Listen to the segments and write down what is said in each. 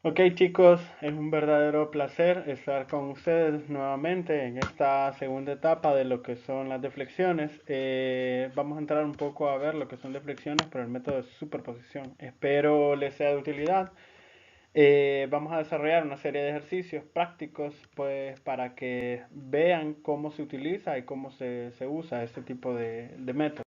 Ok chicos, es un verdadero placer estar con ustedes nuevamente en esta segunda etapa de lo que son las deflexiones. Vamos a entrar un poco a ver lo que son deflexiones por el método de superposición. Espero les sea de utilidad. Vamos a desarrollar una serie de ejercicios prácticos pues para que vean cómo se utiliza y cómo se usa este tipo de método.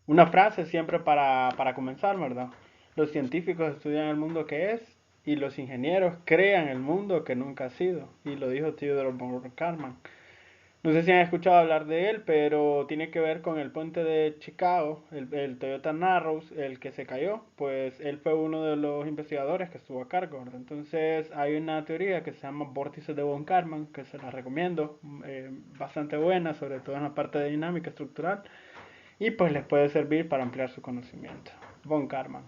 Una frase siempre para comenzar, ¿verdad? Los científicos estudian el mundo que es y los ingenieros crean el mundo que nunca ha sido. Y lo dijo Theodore von Karman. No sé si han escuchado hablar de él, pero tiene que ver con el puente de Chicago, el Toyota Narrows, el que se cayó. Pues él fue uno de los investigadores que estuvo a cargo, ¿verdad? Entonces hay una teoría que se llama vórtices de von Karman, que se la recomiendo, bastante buena, sobre todo en la parte de dinámica estructural y pues les puede servir para ampliar su conocimiento. Von Karman.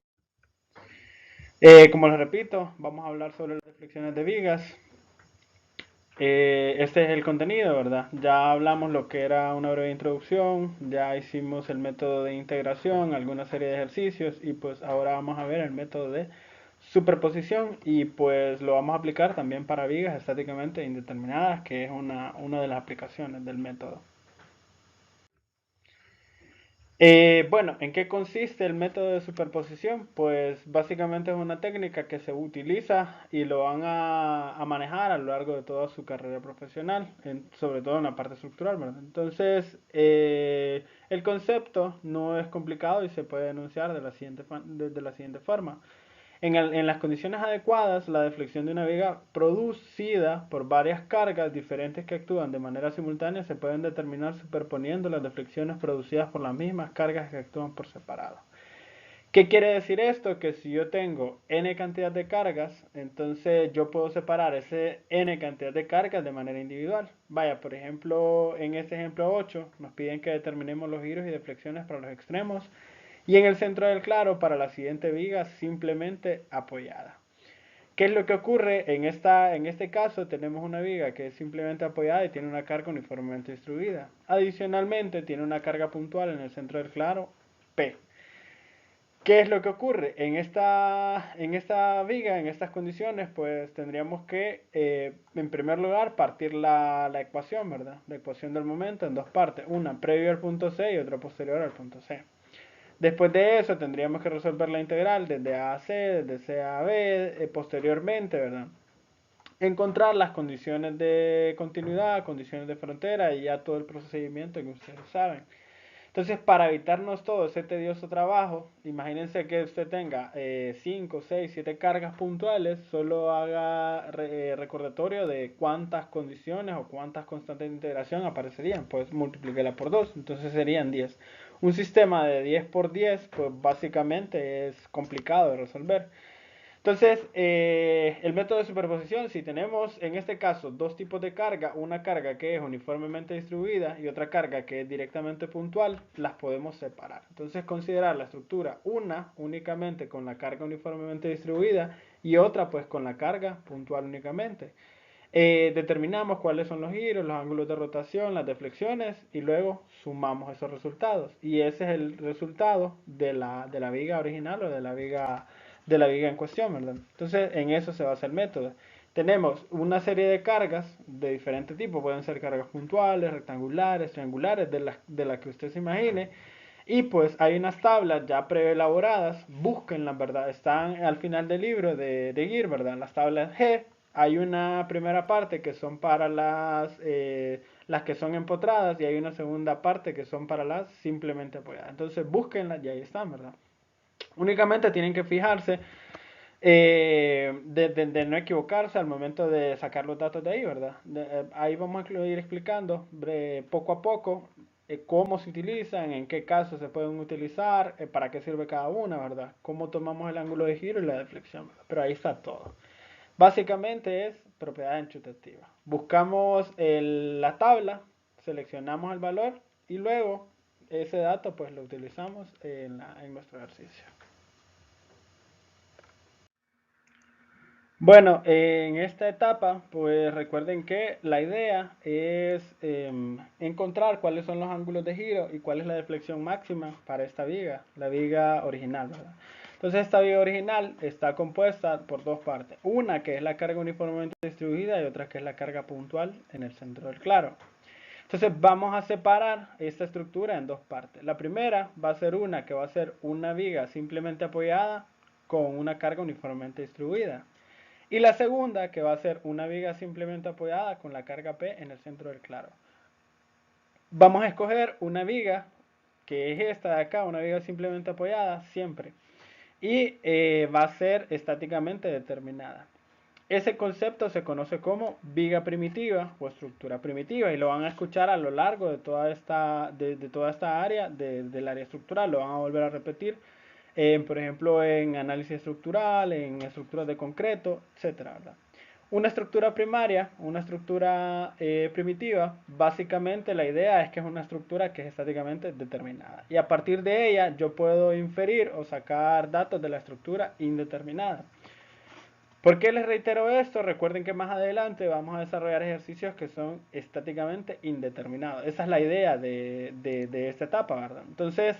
Como les repito, vamos a hablar sobre las reflexiones de vigas. Este es el contenido, ¿verdad? Ya hablamos lo que era una breve introducción, ya hicimos el método de integración, alguna serie de ejercicios y pues ahora vamos a ver el método de superposición y pues lo vamos a aplicar también para vigas estáticamente indeterminadas, que es una de las aplicaciones del método. Bueno, ¿en qué consiste el método de superposición? Pues básicamente es una técnica que se utiliza y lo van a manejar a lo largo de toda su carrera profesional, sobre todo en la parte estructural, ¿verdad? Entonces, el concepto no es complicado y se puede enunciar de la siguiente forma. En las condiciones adecuadas, la deflexión de una viga producida por varias cargas diferentes que actúan de manera simultánea se pueden determinar superponiendo las deflexiones producidas por las mismas cargas que actúan por separado. ¿Qué quiere decir esto? Que si yo tengo n cantidad de cargas, entonces yo puedo separar ese n cantidad de cargas de manera individual. Vaya, por ejemplo, en este ejemplo 8 nos piden que determinemos los giros y deflexiones para los extremos y en el centro del claro para la siguiente viga simplemente apoyada. ¿Qué es lo que ocurre? En este caso tenemos una viga que es simplemente apoyada y tiene una carga uniformemente distribuida. Adicionalmente tiene una carga puntual en el centro del claro, P. ¿Qué es lo que ocurre? En esta viga, en estas condiciones, pues tendríamos que, en primer lugar, partir la ecuación, ¿verdad? La ecuación del momento en dos partes, una previo al punto C y otra posterior al punto C. Después de eso tendríamos que resolver la integral desde A a C, desde C a B, posteriormente, ¿verdad? Encontrar las condiciones de continuidad, condiciones de frontera y ya todo el procedimiento que ustedes saben. Entonces, para evitarnos todo ese tedioso trabajo, imagínense que usted tenga 5, 6, 7 cargas puntuales, solo haga recordatorio de cuántas condiciones o cuántas constantes de integración aparecerían, pues multiplíquela por 2, entonces serían 10. Un sistema de 10 por 10, pues básicamente es complicado de resolver. Entonces, el método de superposición, si tenemos en este caso dos tipos de carga, una carga que es uniformemente distribuida y otra carga que es directamente puntual, las podemos separar. Entonces, considerar la estructura una únicamente con la carga uniformemente distribuida y otra pues con la carga puntual únicamente. Determinamos cuáles son los giros, los ángulos de rotación, las deflexiones y luego sumamos esos resultados. Y ese es el resultado de la viga original o de la viga en cuestión, ¿verdad? Entonces en eso se basa el método. Tenemos una serie de cargas de diferente tipo, pueden ser cargas puntuales, rectangulares, triangulares, de la que usted se imagine. Y pues hay unas tablas ya preelaboradas, búsquenlas, ¿verdad? Están al final del libro de GIR, ¿verdad? Las tablas G, hay una primera parte que son para las que son empotradas y hay una segunda parte que son para las simplemente apoyadas. Entonces búsquenlas y ahí están, ¿verdad? Únicamente tienen que fijarse de no equivocarse al momento de sacar los datos de ahí, ¿verdad? Ahí vamos a ir explicando poco a poco cómo se utilizan, en qué casos se pueden utilizar, para qué sirve cada una, ¿verdad? Cómo tomamos el ángulo de giro y la deflexión, ¿verdad? Pero ahí está todo. Básicamente es propiedad enchutativa. Buscamos la tabla, seleccionamos el valor y luego ese dato pues lo utilizamos en nuestro ejercicio. Bueno, en esta etapa, pues recuerden que la idea es encontrar cuáles son los ángulos de giro y cuál es la deflexión máxima para esta viga, la viga original, ¿verdad? Entonces esta viga original está compuesta por dos partes. Una que es la carga uniformemente distribuida y otra que es la carga puntual en el centro del claro. Entonces vamos a separar esta estructura en dos partes. La primera va a ser una que va a ser una viga simplemente apoyada con una carga uniformemente distribuida. Y la segunda que va a ser una viga simplemente apoyada con la carga P en el centro del claro. Vamos a escoger una viga que es esta de acá, una viga simplemente apoyada siempre. Y va a ser estáticamente determinada. Ese concepto se conoce como viga primitiva o estructura primitiva y lo van a escuchar a lo largo de toda esta área del área estructural. Lo van a volver a repetir, por ejemplo, en análisis estructural, en estructuras de concreto, etcétera, ¿verdad? Una estructura primaria, una estructura primitiva, básicamente la idea es que es una estructura que es estáticamente determinada. Y a partir de ella yo puedo inferir o sacar datos de la estructura indeterminada. ¿Por qué les reitero esto? Recuerden que más adelante vamos a desarrollar ejercicios que son estáticamente indeterminados. Esa es la idea de esta etapa, ¿verdad? Entonces,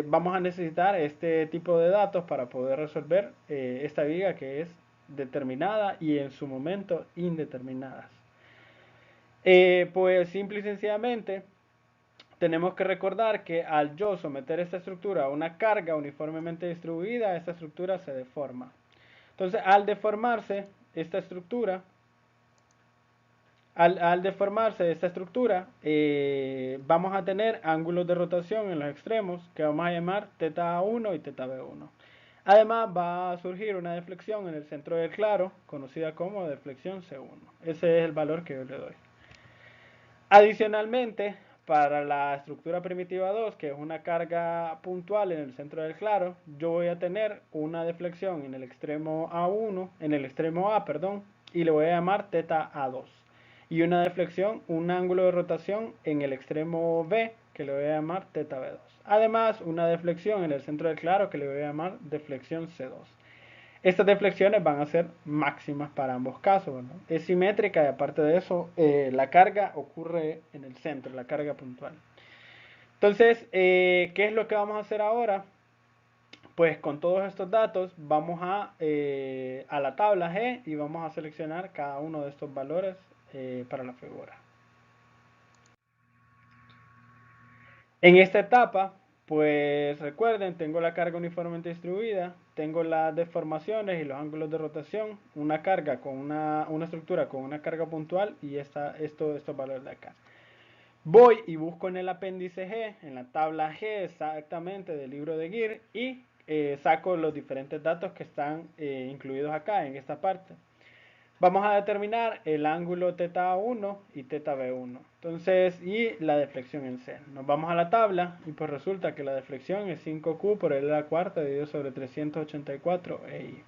vamos a necesitar este tipo de datos para poder resolver esta viga que es determinada y en su momento indeterminadas. Pues simple y sencillamente tenemos que recordar que al yo someter esta estructura a una carga uniformemente distribuida, esta estructura se deforma. Entonces, al deformarse esta estructura, vamos a tener ángulos de rotación en los extremos que vamos a llamar θ1 y θb1. Además, va a surgir una deflexión en el centro del claro, conocida como deflexión C1. Ese es el valor que yo le doy. Adicionalmente, para la estructura primitiva 2, que es una carga puntual en el centro del claro, yo voy a tener una deflexión en el extremo A1, en el extremo A, perdón, y le voy a llamar θA2. Y una deflexión, un ángulo de rotación en el extremo B, que le voy a llamar θB2. Además, una deflexión en el centro del claro, que le voy a llamar deflexión C2. Estas deflexiones van a ser máximas para ambos casos, ¿verdad? Es simétrica y aparte de eso, la carga ocurre en el centro, la carga puntual. Entonces, ¿qué es lo que vamos a hacer ahora? Pues con todos estos datos vamos a la tabla G y vamos a seleccionar cada uno de estos valores para la figura. En esta etapa, pues recuerden, tengo la carga uniformemente distribuida, tengo las deformaciones y los ángulos de rotación, una carga con una estructura con una carga puntual y estos valores de acá. Voy y busco en el apéndice G, en la tabla G exactamente del libro de GIR y saco los diferentes datos que están incluidos acá en esta parte. Vamos a determinar el ángulo θ1 y θb1. Entonces, y la deflexión en C. Nos vamos a la tabla y pues resulta que la deflexión es 5Q por L a la cuarta dividido sobre 384 EI.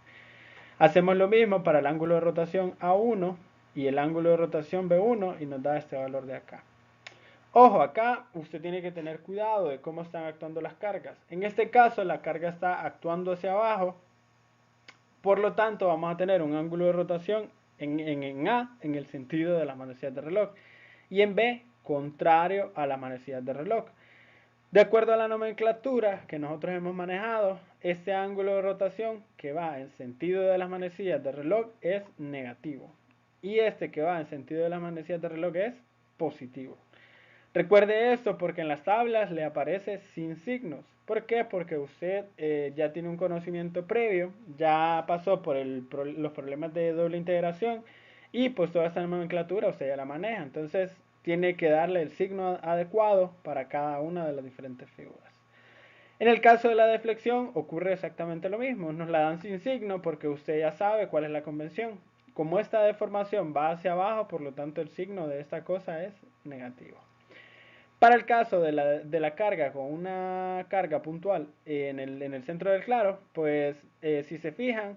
Hacemos lo mismo para el ángulo de rotación A1 y el ángulo de rotación B1 y nos da este valor de acá. Ojo, acá usted tiene que tener cuidado de cómo están actuando las cargas. En este caso, la carga está actuando hacia abajo. Por lo tanto, vamos a tener un ángulo de rotación en A, en el sentido de las manecillas de reloj, y en B, contrario a las manecillas de reloj. De acuerdo a la nomenclatura que nosotros hemos manejado, este ángulo de rotación que va en sentido de las manecillas de reloj es negativo. Y este que va en sentido de las manecillas de reloj es positivo. Recuerde esto porque en las tablas le aparece sin signos. ¿Por qué? Porque usted ya tiene un conocimiento previo, ya pasó por los problemas de doble integración y pues toda esta nomenclatura usted ya la maneja. Entonces tiene que darle el signo adecuado para cada una de las diferentes figuras. En el caso de la deflexión ocurre exactamente lo mismo. Nos la dan sin signo porque usted ya sabe cuál es la convención. Como esta deformación va hacia abajo, por lo tanto el signo de esta cosa es negativo. Para el caso de la carga con una carga puntual en el centro del claro, pues si se fijan,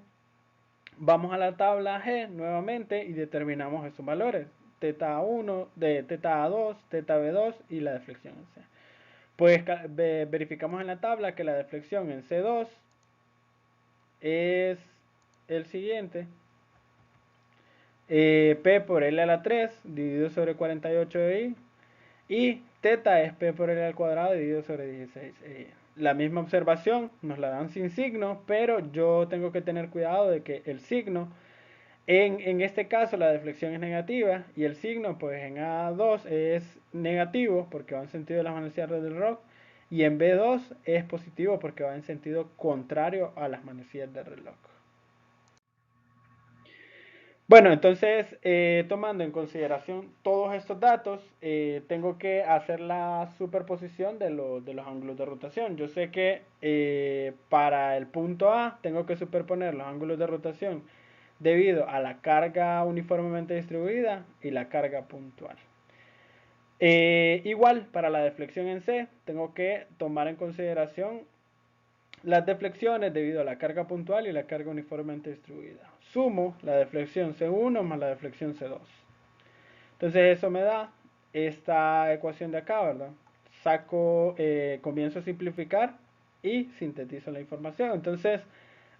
vamos a la tabla G nuevamente y determinamos esos valores. θ1, de θ2, θb2 y la deflexión en C. Pues verificamos en la tabla que la deflexión en C2 es el siguiente. P por L a la 3 dividido sobre 48 de I. Y θ es P por L al cuadrado dividido sobre 16. la misma observación, nos la dan sin signo, pero yo tengo que tener cuidado de que el signo, en este caso la deflexión es negativa y el signo pues en A2 es negativo porque va en sentido de las manecillas del reloj y en B2 es positivo porque va en sentido contrario a las manecillas del reloj. Bueno, entonces, tomando en consideración todos estos datos, tengo que hacer la superposición de los ángulos de rotación. Yo sé que para el punto A tengo que superponer los ángulos de rotación debido a la carga uniformemente distribuida y la carga puntual. Igual, para la deflexión en C, tengo que tomar en consideración las deflexiones debido a la carga puntual y la carga uniformemente distribuida. Sumo la deflexión C1 más la deflexión C2. Entonces eso me da esta ecuación de acá, ¿verdad? Comienzo a simplificar y sintetizo la información. Entonces,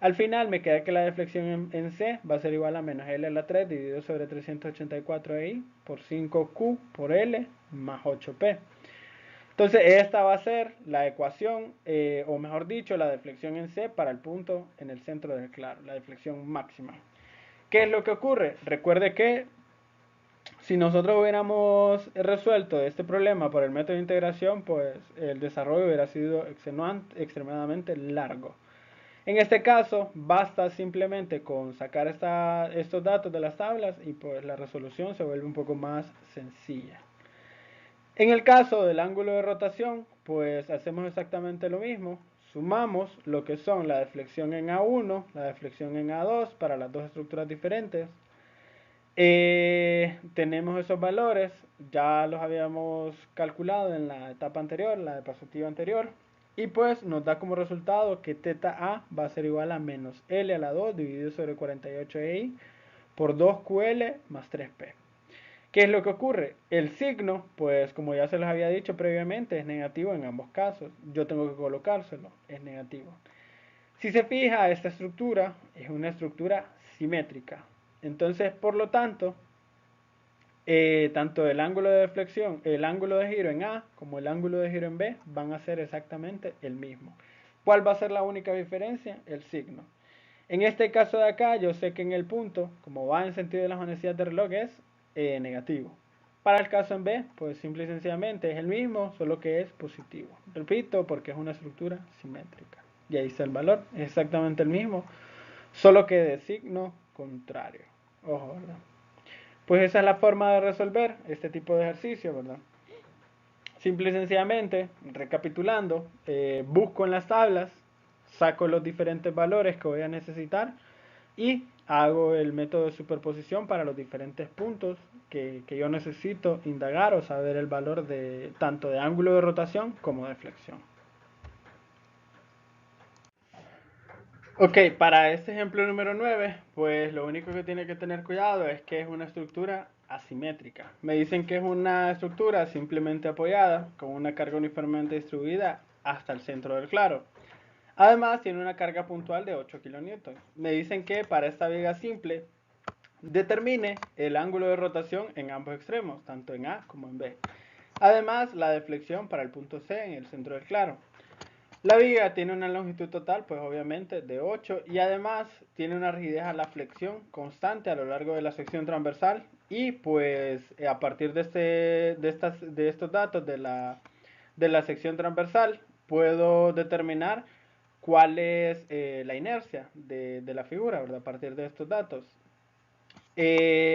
al final me queda que la deflexión en C va a ser igual a menos L a la 3 dividido sobre 384i por 5Q por L más 8P. Entonces esta va a ser la ecuación, o mejor dicho, la deflexión en C para el punto en el centro del claro, la deflexión máxima. ¿Qué es lo que ocurre? Recuerde que si nosotros hubiéramos resuelto este problema por el método de integración, pues el desarrollo hubiera sido extremadamente largo. En este caso, basta simplemente con sacar estos datos de las tablas y pues la resolución se vuelve un poco más sencilla. En el caso del ángulo de rotación, pues hacemos exactamente lo mismo. Sumamos lo que son la deflexión en A1, la deflexión en A2 para las dos estructuras diferentes. Tenemos esos valores, ya los habíamos calculado en la etapa anterior, la diapositiva anterior. Y pues nos da como resultado que teta A va a ser igual a menos L a la 2 dividido sobre 48i por 2QL más 3P. ¿Qué es lo que ocurre? El signo, pues como ya se los había dicho previamente, es negativo en ambos casos. Yo tengo que colocárselo, es negativo. Si se fija, esta estructura es una estructura simétrica. Entonces, por lo tanto, tanto el ángulo de deflexión, el ángulo de giro en A como el ángulo de giro en B van a ser exactamente el mismo. ¿Cuál va a ser la única diferencia? El signo. En este caso de acá, yo sé que en el punto, como va en sentido de las manecillas de reloj, es negativo. Para el caso en B, pues simple y sencillamente es el mismo, solo que es positivo. Repito, porque es una estructura simétrica. Y ahí está el valor, es exactamente el mismo, solo que de signo contrario. Ojo, ¿verdad? Pues esa es la forma de resolver este tipo de ejercicio, ¿verdad? Simple y sencillamente, recapitulando, busco en las tablas, saco los diferentes valores que voy a necesitar y hago el método de superposición para los diferentes puntos que yo necesito indagar o saber el valor de tanto de ángulo de rotación como de flexión. Ok, para este ejemplo número 9, pues lo único que tiene que tener cuidado es que es una estructura asimétrica. Me dicen que es una estructura simplemente apoyada con una carga uniformemente distribuida hasta el centro del claro. Además, tiene una carga puntual de 8 kN. Me dicen que para esta viga simple determine el ángulo de rotación en ambos extremos, tanto en A como en B. Además, la deflexión para el punto C en el centro del claro. La viga tiene una longitud total, pues obviamente, de 8 y además tiene una rigidez a la flexión constante a lo largo de la sección transversal y pues a partir de estos datos de la sección transversal puedo determinar cuál es la inercia de la figura, ¿verdad? A partir de estos datos.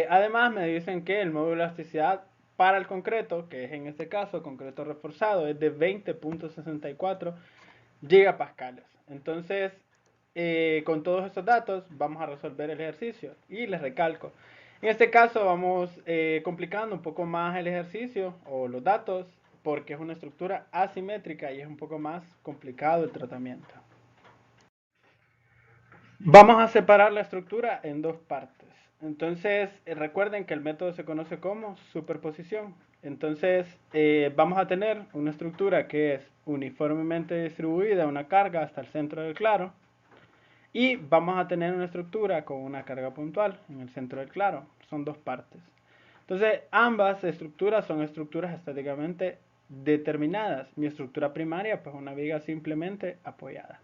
Además me dicen que el módulo de elasticidad para el concreto, que es en este caso concreto reforzado, es de 20.64 gigapascales. Entonces, con todos estos datos vamos a resolver el ejercicio y les recalco. En este caso vamos complicando un poco más el ejercicio o los datos porque es una estructura asimétrica y es un poco más complicado el tratamiento. Vamos a separar la estructura en dos partes. Entonces, recuerden que el método se conoce como superposición. Entonces, vamos a tener una estructura que es uniformemente distribuida, una carga hasta el centro del claro. Y vamos a tener una estructura con una carga puntual en el centro del claro. Son dos partes. Entonces, ambas estructuras son estructuras estáticamente determinadas. Mi estructura primaria, pues una viga simplemente apoyada.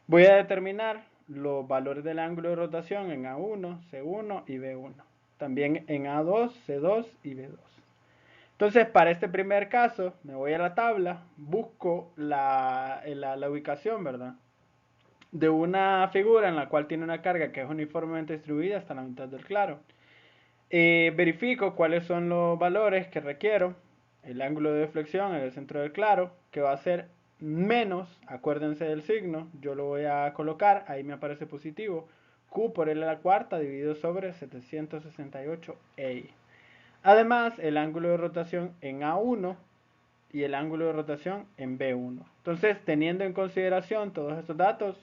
Voy a determinar los valores del ángulo de rotación en A1, C1 y B1. También en A2, C2 y B2. Entonces, para este primer caso, me voy a la tabla, busco la ubicación, ¿verdad? De una figura en la cual tiene una carga que es uniformemente distribuida hasta la mitad del claro. Verifico cuáles son los valores que requiero. El ángulo de deflexión en el centro del claro, que va a ser menos, acuérdense del signo, yo lo voy a colocar, ahí me aparece positivo, Q por L a la cuarta dividido sobre 768 EI. Además, el ángulo de rotación en A1 y el ángulo de rotación en B1. Entonces, teniendo en consideración todos estos datos,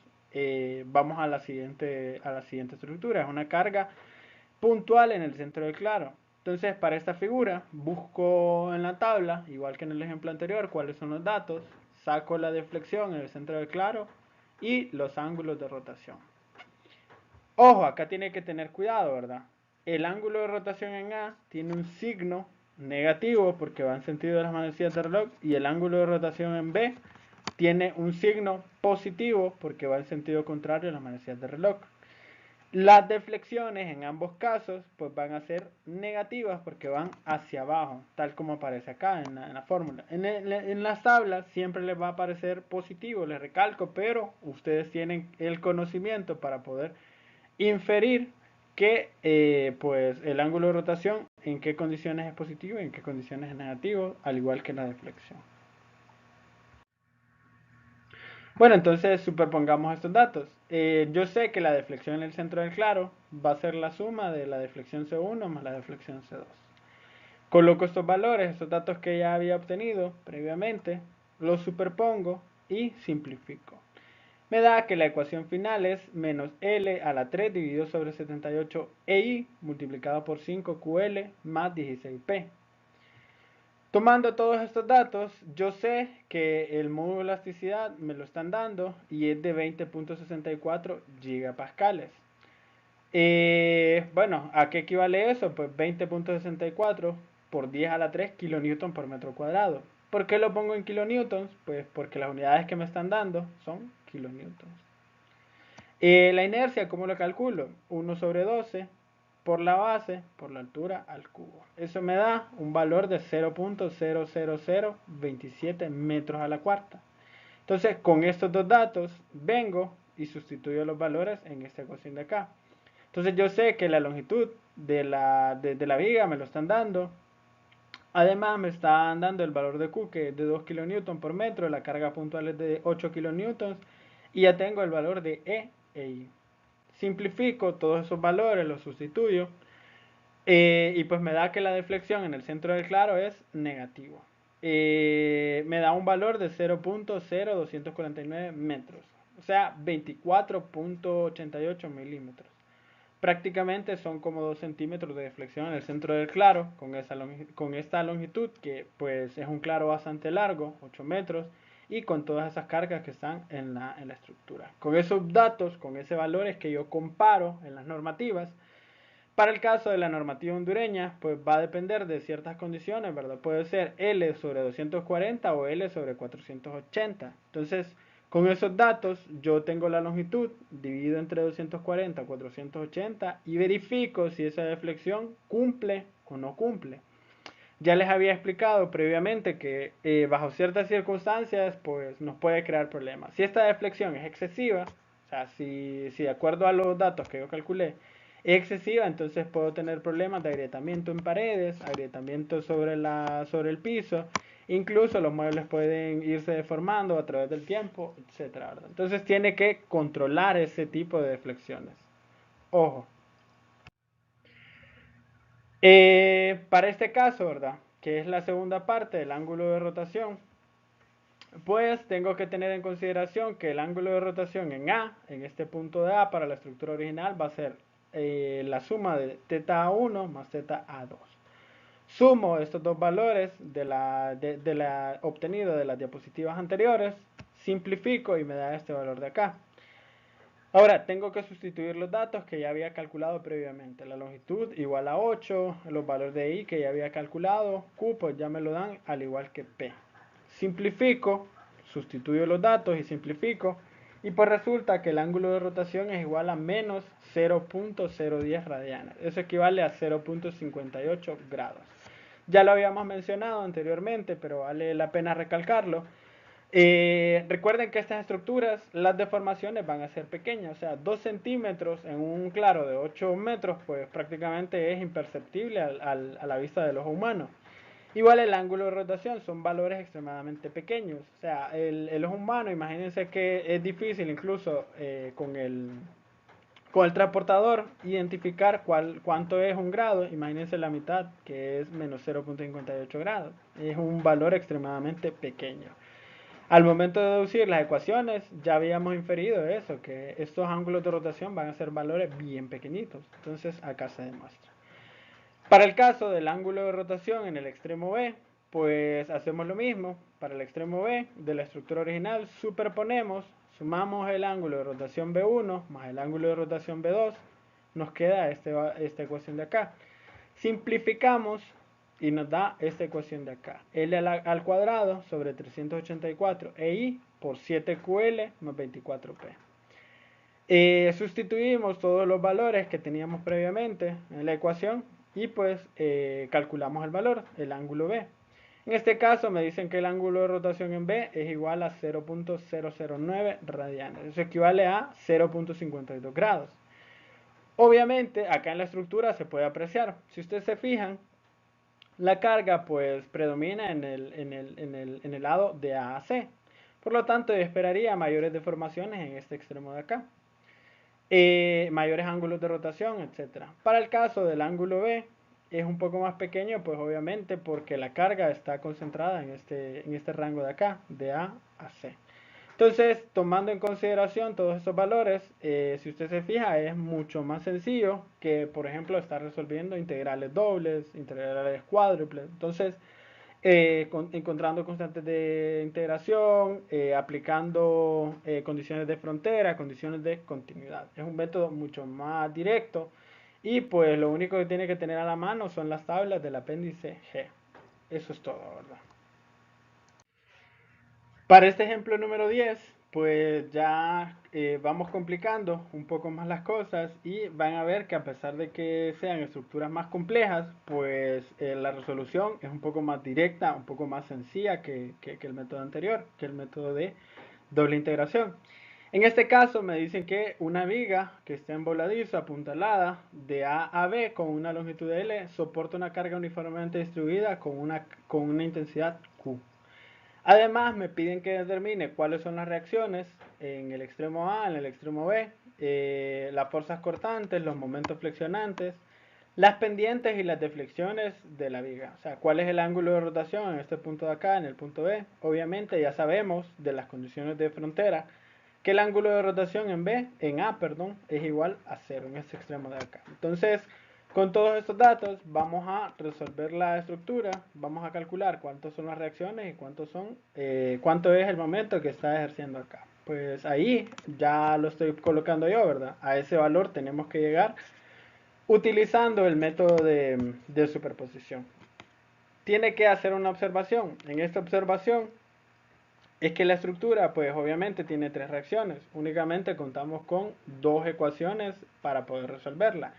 vamos a la siguiente estructura. Es una carga puntual en el centro del claro. Entonces, para esta figura, busco en la tabla, igual que en el ejemplo anterior, cuáles son los datos, saco la deflexión en el centro del claro y los ángulos de rotación. Ojo, acá tiene que tener cuidado, ¿verdad? El ángulo de rotación en A tiene un signo negativo porque va en sentido de las manecillas de reloj, y el ángulo de rotación en B tiene un signo positivo porque va en sentido contrario a las manecillas de reloj. Las deflexiones en ambos casos pues van a ser negativas porque van hacia abajo, tal como aparece acá en la fórmula. En las tablas siempre les va a aparecer positivo, les recalco, pero ustedes tienen el conocimiento para poder inferir que pues el ángulo de rotación en qué condiciones es positivo y en qué condiciones es negativo, al igual que la deflexión. Bueno, entonces superpongamos estos datos. Yo sé que la deflexión en el centro del claro va a ser la suma de la deflexión C1 más la deflexión C2. Coloco estos valores, estos datos que ya había obtenido previamente, los superpongo y simplifico. Me da que la ecuación final es menos L a la 3 dividido sobre 78 EI multiplicado por 5QL más 16P. Tomando todos estos datos, yo sé que el módulo de elasticidad me lo están dando y es de 20.64 gigapascales. Bueno, ¿a qué equivale eso? Pues 20.64 por 10 a la 3 kilonewton por metro cuadrado. ¿Por qué lo pongo en kilonewtons? Pues porque las unidades que me están dando son kilonewtons. La inercia, ¿cómo lo calculo? 1 sobre 12 por la base por la altura al cubo. Eso me da un valor de 0.00027 metros a la cuarta. Entonces, con estos dos datos, vengo y sustituyo los valores en esta ecuación de acá. Entonces, yo sé que la longitud de la viga me lo están dando. Además, me están dando el valor de Q, que es de 2 kN por metro. La carga puntual es de 8 kN. Y ya tengo el valor de E e I. Simplifico todos esos valores, los sustituyo. Y pues me da que la deflexión en el centro del claro es negativo. Me da un valor de 0.0249 metros. O sea, 24.88 milímetros. Prácticamente son como 2 centímetros de deflexión en el centro del claro con esta longitud, que pues es un claro bastante largo, 8 metros, y con todas esas cargas que están en la estructura. Con esos datos, con ese valor es que yo comparo en las normativas. Para el caso de la normativa hondureña, pues va a depender de ciertas condiciones, ¿verdad? Puede ser L sobre 240 o L sobre 480. Entonces, con esos datos, yo tengo la longitud, dividido entre 240 y 480 y verifico si esa deflexión cumple o no cumple. Ya les había explicado previamente que bajo ciertas circunstancias, pues nos puede crear problemas. Si esta deflexión es excesiva, o sea, si de acuerdo a los datos que yo calculé, es excesiva, entonces puedo tener problemas de agrietamiento en paredes, agrietamiento sobre el piso, incluso los muebles pueden irse deformando a través del tiempo, etcétera, ¿verdad? Entonces tiene que controlar ese tipo de deflexiones. Ojo. Para este caso, ¿verdad? Que es la segunda parte del ángulo de rotación, pues tengo que tener en consideración que el ángulo de rotación en A, en este punto de A para la estructura original, va a ser la suma de θ 1 más θ 2. Sumo estos dos valores obtenido de las diapositivas anteriores, simplifico y me da este valor de acá. Ahora, tengo que sustituir los datos que ya había calculado previamente. La longitud igual a 8, los valores de I que ya había calculado, Q pues ya me lo dan al igual que P. Simplifico, sustituyo los datos y simplifico, y pues resulta que el ángulo de rotación es igual a menos 0.010 radianes. Eso equivale a 0.58 grados. Ya lo habíamos mencionado anteriormente, pero vale la pena recalcarlo. Recuerden que estas estructuras, las deformaciones van a ser pequeñas, o sea, 2 centímetros en un claro de 8 metros, pues prácticamente es imperceptible a la vista del ojo humano. Igual el ángulo de rotación son valores extremadamente pequeños, o sea, el ojo humano, imagínense que es difícil incluso con el transportador identificar cuánto es un grado. Imagínense la mitad, que es menos 0.58 grados, es un valor extremadamente pequeño. Al momento de deducir las ecuaciones, ya habíamos inferido eso, que estos ángulos de rotación van a ser valores bien pequeñitos. Entonces, acá se demuestra. Para el caso del ángulo de rotación en el extremo B, pues hacemos lo mismo. Para el extremo B de la estructura original, superponemos, sumamos el ángulo de rotación B1 más el ángulo de rotación B2, nos queda esta ecuación de acá. Simplificamos y nos da esta ecuación de acá. L al cuadrado sobre 384 EI por 7QL más 24P. Sustituimos todos los valores que teníamos previamente en la ecuación y pues calculamos el valor, el ángulo B. En este caso me dicen que el ángulo de rotación en B es igual a 0.009 radianes. Eso equivale a 0.52 grados. Obviamente acá en la estructura se puede apreciar. Si ustedes se fijan, la carga pues predomina en el lado de A a C. Por lo tanto, yo esperaría mayores deformaciones en este extremo de acá. Mayores ángulos de rotación, etc. Para el caso del ángulo B, es un poco más pequeño, pues obviamente porque la carga está concentrada en este rango de acá, de A a C. Entonces, tomando en consideración todos estos valores, si usted se fija, es mucho más sencillo que, por ejemplo, estar resolviendo integrales dobles, integrales cuádruples. Entonces, encontrando constantes de integración, aplicando condiciones de frontera, condiciones de continuidad. Es un método mucho más directo y pues lo único que tiene que tener a la mano son las tablas del apéndice G. Eso es todo, ¿verdad? Para este ejemplo número 10, pues ya vamos complicando un poco más las cosas y van a ver que a pesar de que sean estructuras más complejas, pues la resolución es un poco más directa, un poco más sencilla que el método anterior, que el método de doble integración. En este caso me dicen que una viga que está en voladizo apuntalada de A a B con una longitud de L soporta una carga uniformemente distribuida con una intensidad Q. Además, me piden que determine cuáles son las reacciones en el extremo A, en el extremo B, las fuerzas cortantes, los momentos flexionantes, las pendientes y las deflexiones de la viga. O sea, cuál es el ángulo de rotación en este punto de acá, en el punto B. Obviamente ya sabemos de las condiciones de frontera que el ángulo de rotación en A, perdón, es igual a 0 en este extremo de acá. Entonces, con todos estos datos vamos a resolver la estructura, vamos a calcular cuántas son las reacciones y cuánto es el momento que está ejerciendo acá. Pues ahí ya lo estoy colocando yo, ¿verdad? A ese valor tenemos que llegar utilizando el método de superposición. Tiene que hacer una observación. En esta observación es que la estructura, pues obviamente tiene tres reacciones. Únicamente contamos con dos ecuaciones para poder resolverla,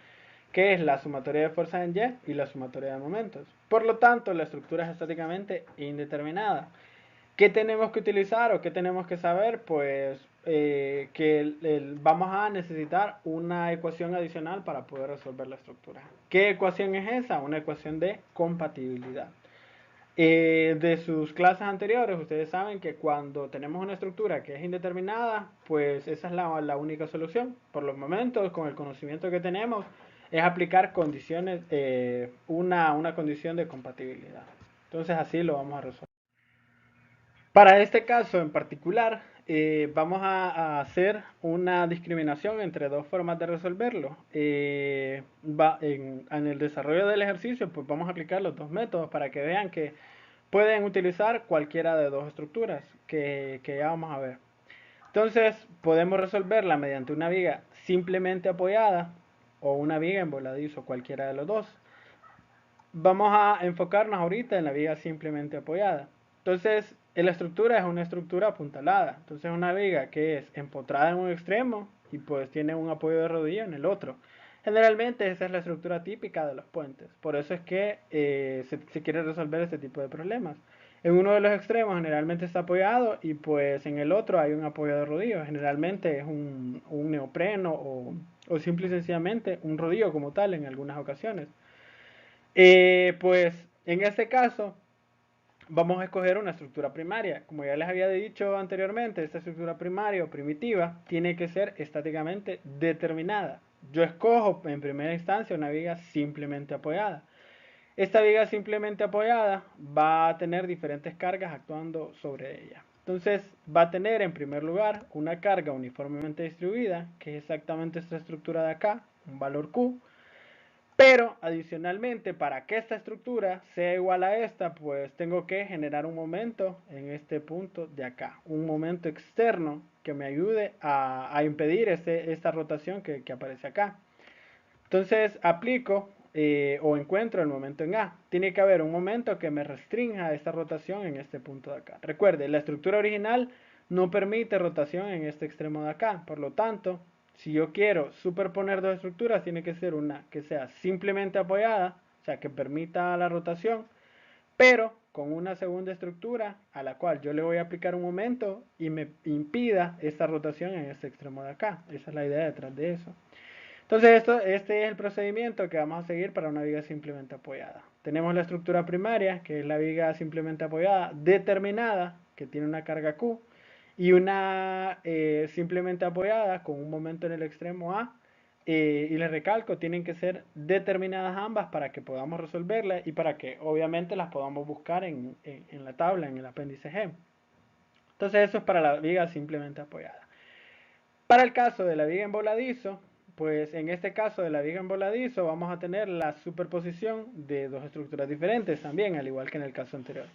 que es la sumatoria de fuerzas en Y y la sumatoria de momentos. Por lo tanto, la estructura es estáticamente indeterminada. ¿Qué tenemos que utilizar o qué tenemos que saber? Pues vamos a necesitar una ecuación adicional para poder resolver la estructura. ¿Qué ecuación es esa? Una ecuación de compatibilidad. De sus clases anteriores, ustedes saben que cuando tenemos una estructura que es indeterminada, pues esa es la única solución. Por los momentos, con el conocimiento que tenemos, es aplicar condiciones, una condición de compatibilidad. Entonces así lo vamos a resolver. Para este caso en particular, vamos a hacer una discriminación entre dos formas de resolverlo. En el desarrollo del ejercicio, pues vamos a aplicar los dos métodos para que vean que pueden utilizar cualquiera de dos estructuras que ya vamos a ver. Entonces, podemos resolverla mediante una viga simplemente apoyada o una viga en voladizo, cualquiera de los dos. Vamos a enfocarnos ahorita en la viga simplemente apoyada. Entonces, La estructura es una estructura apuntalada, entonces una viga que es empotrada en un extremo y pues tiene un apoyo de rodilla en el otro. Generalmente esa es la estructura típica de los puentes, por eso es que se quiere resolver este tipo de problemas. En uno de los extremos generalmente está apoyado y pues en el otro hay un apoyo de rodillo, generalmente es un neopreno o simple y sencillamente un rodillo como tal en algunas ocasiones. Pues en este caso vamos a escoger una estructura primaria. Como ya les había dicho anteriormente, esta estructura primaria o primitiva tiene que ser estáticamente determinada. Yo escojo en primera instancia una viga simplemente apoyada. Esta viga simplemente apoyada va a tener diferentes cargas actuando sobre ella. Entonces va a tener en primer lugar una carga uniformemente distribuida, que es exactamente esta estructura de acá, un valor Q. Pero adicionalmente, para que esta estructura sea igual a esta, pues tengo que generar un momento en este punto de acá. Un momento externo que me ayude a impedir esta rotación que aparece acá. Entonces aplico o encuentro el momento en A. Tiene que haber un momento que me restrinja esta rotación en este punto de acá. Recuerde, la estructura original no permite rotación en este extremo de acá. Por lo tanto, si yo quiero superponer dos estructuras, tiene que ser una que sea simplemente apoyada, o sea, que permita la rotación, pero con una segunda estructura a la cual yo le voy a aplicar un momento y me impida esta rotación en este extremo de acá. Esa es la idea detrás de eso. Entonces, este es el procedimiento que vamos a seguir para una viga simplemente apoyada. Tenemos la estructura primaria, que es la viga simplemente apoyada, determinada, que tiene una carga Q, y una simplemente apoyada con un momento en el extremo A. Y les recalco, tienen que ser determinadas ambas para que podamos resolverlas y para que obviamente las podamos buscar en la tabla, en el apéndice G. Entonces, eso es para la viga simplemente apoyada. Para el caso de la viga en voladizo, pues en este caso de la viga en voladizo vamos a tener la superposición de dos estructuras diferentes también, al igual que en el caso anterior.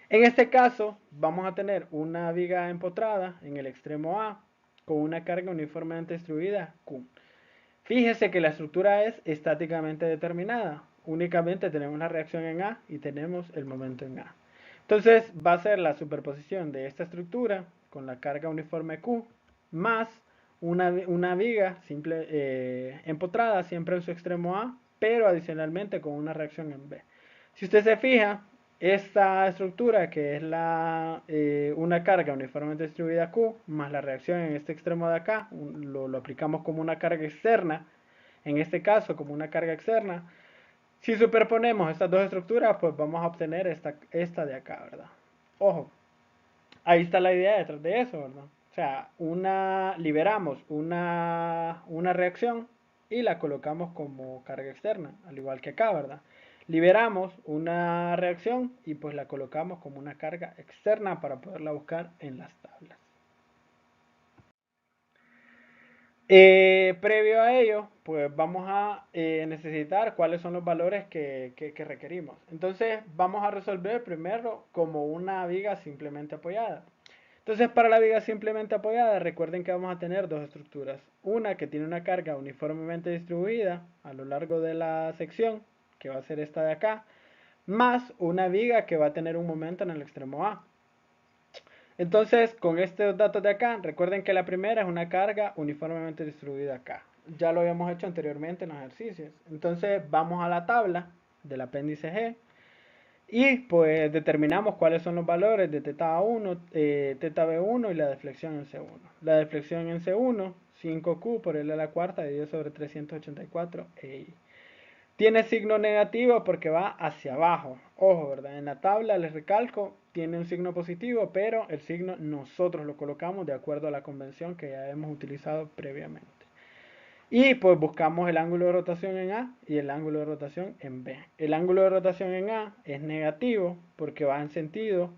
En este caso vamos a tener una viga empotrada en el extremo A con una carga uniformemente distribuida Q. Fíjese que la estructura es estáticamente determinada. Únicamente tenemos la reacción en A y tenemos el momento en A. Entonces va a ser la superposición de esta estructura con la carga uniforme Q más una viga simple empotrada siempre en su extremo A, pero adicionalmente con una reacción en B. Si usted se fija, esta estructura que es una carga uniformemente distribuida Q más la reacción en este extremo de acá, lo aplicamos como una carga externa, en este caso como una carga externa. Si superponemos estas dos estructuras, pues vamos a obtener esta de acá, ¿verdad? Ojo, ahí está la idea detrás de eso, ¿verdad? O sea, liberamos una reacción y la colocamos como carga externa, al igual que acá, ¿verdad? Liberamos una reacción y pues la colocamos como una carga externa para poderla buscar en las tablas. Previo a ello, pues vamos a necesitar cuáles son los valores que requerimos. Entonces vamos a resolver primero como una viga simplemente apoyada. Entonces para la viga simplemente apoyada, recuerden que vamos a tener dos estructuras. Una que tiene una carga uniformemente distribuida a lo largo de la sección, que va a ser esta de acá, más una viga que va a tener un momento en el extremo A. Entonces, con estos datos de acá, recuerden que la primera es una carga uniformemente distribuida acá. Ya lo habíamos hecho anteriormente en los ejercicios. Entonces, vamos a la tabla del apéndice G y pues determinamos cuáles son los valores de teta A1, teta B1 y la deflexión en C1. La deflexión en C1, 5Q por L a la cuarta dividido sobre 384 EI. Tiene signo negativo porque va hacia abajo. Ojo, ¿verdad? En la tabla, les recalco, tiene un signo positivo, pero el signo nosotros lo colocamos de acuerdo a la convención que ya hemos utilizado previamente. Y pues buscamos el ángulo de rotación en A y el ángulo de rotación en B. El ángulo de rotación en A es negativo porque va en sentido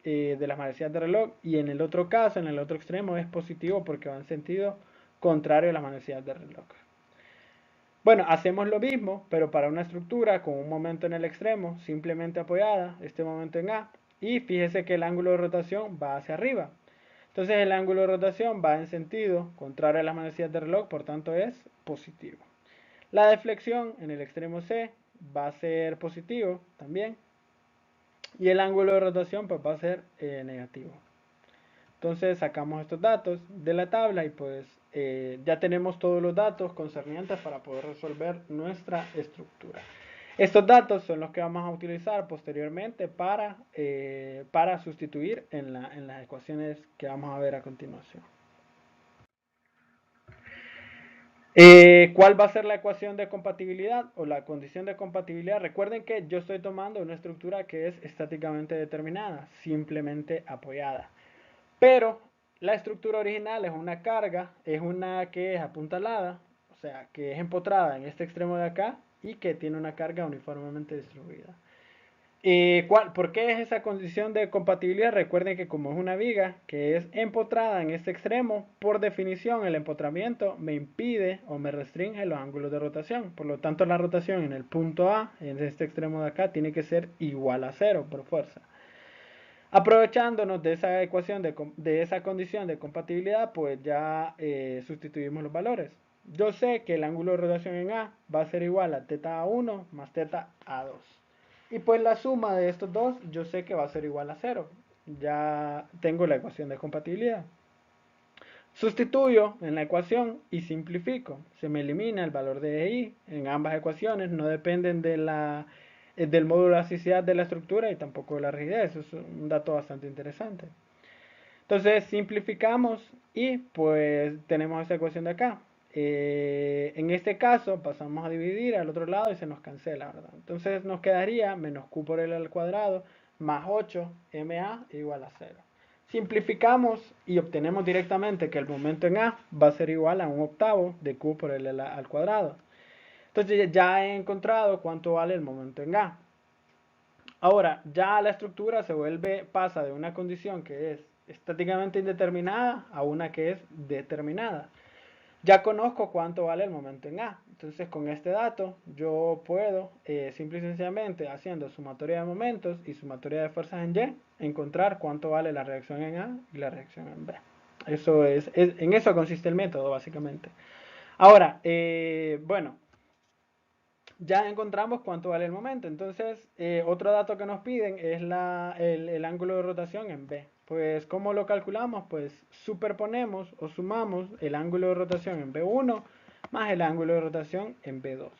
de las manecillas de reloj, y en el otro caso, en el otro extremo, es positivo porque va en sentido contrario a las manecillas de reloj. Bueno, hacemos lo mismo, pero para una estructura con un momento en el extremo, simplemente apoyada, este momento en A, y fíjese que el ángulo de rotación va hacia arriba. Entonces el ángulo de rotación va en sentido contrario a las manecillas de reloj, por tanto es positivo. La deflexión en el extremo C va a ser positivo también. y el ángulo de rotación pues va a ser negativo. Entonces sacamos estos datos de la tabla y pues ya tenemos todos los datos concernientes para poder resolver nuestra estructura. Estos datos son los que vamos a utilizar posteriormente para sustituir en las ecuaciones que vamos a ver a continuación. ¿Cuál va a ser la ecuación de compatibilidad o la condición de compatibilidad? Recuerden que yo estoy tomando una estructura que es estáticamente determinada, simplemente apoyada. Pero la estructura original es una carga, es una que es apuntalada, o sea, que es empotrada en este extremo de acá y que tiene una carga uniformemente distribuida. ¿Por qué es esa condición de compatibilidad? Recuerden que como es una viga que es empotrada en este extremo, por definición el empotramiento me impide o me restringe los ángulos de rotación. Por lo tanto, la rotación en el punto A, en este extremo de acá, tiene que ser igual a 0 por fuerza. Aprovechándonos de esa ecuación, de esa condición de compatibilidad, pues ya sustituimos los valores. Yo sé que el ángulo de rotación en A va a ser igual a teta A1 más teta A2. Y pues la suma de estos dos, yo sé que va a ser igual a 0. Ya tengo la ecuación de compatibilidad. Sustituyo en la ecuación y simplifico. Se me elimina el valor de I en ambas ecuaciones. No dependen del módulo de elasticidad de la estructura y tampoco de la rigidez. Eso es un dato bastante interesante. Entonces simplificamos y pues tenemos esa ecuación de acá. En este caso pasamos a dividir al otro lado y se nos cancela, ¿verdad? Entonces nos quedaría menos Q por L al cuadrado más 8 MA igual a 0. Simplificamos y obtenemos directamente que el momento en A va a ser igual a 1/8 de Q por L al cuadrado. Entonces ya he encontrado cuánto vale el momento en A. Ahora, ya la estructura pasa de una condición que es estáticamente indeterminada a una que es determinada. Ya conozco cuánto vale el momento en A. Entonces, con este dato, yo puedo, simple y sencillamente, haciendo sumatoria de momentos y sumatoria de fuerzas en Y, encontrar cuánto vale la reacción en A y la reacción en B. En eso consiste el método, básicamente. Ahora, bueno, ya encontramos cuánto vale el momento. Entonces, otro dato que nos piden es el ángulo de rotación en B. Pues, ¿cómo lo calculamos? Pues superponemos o sumamos el ángulo de rotación en B1 más el ángulo de rotación en B2.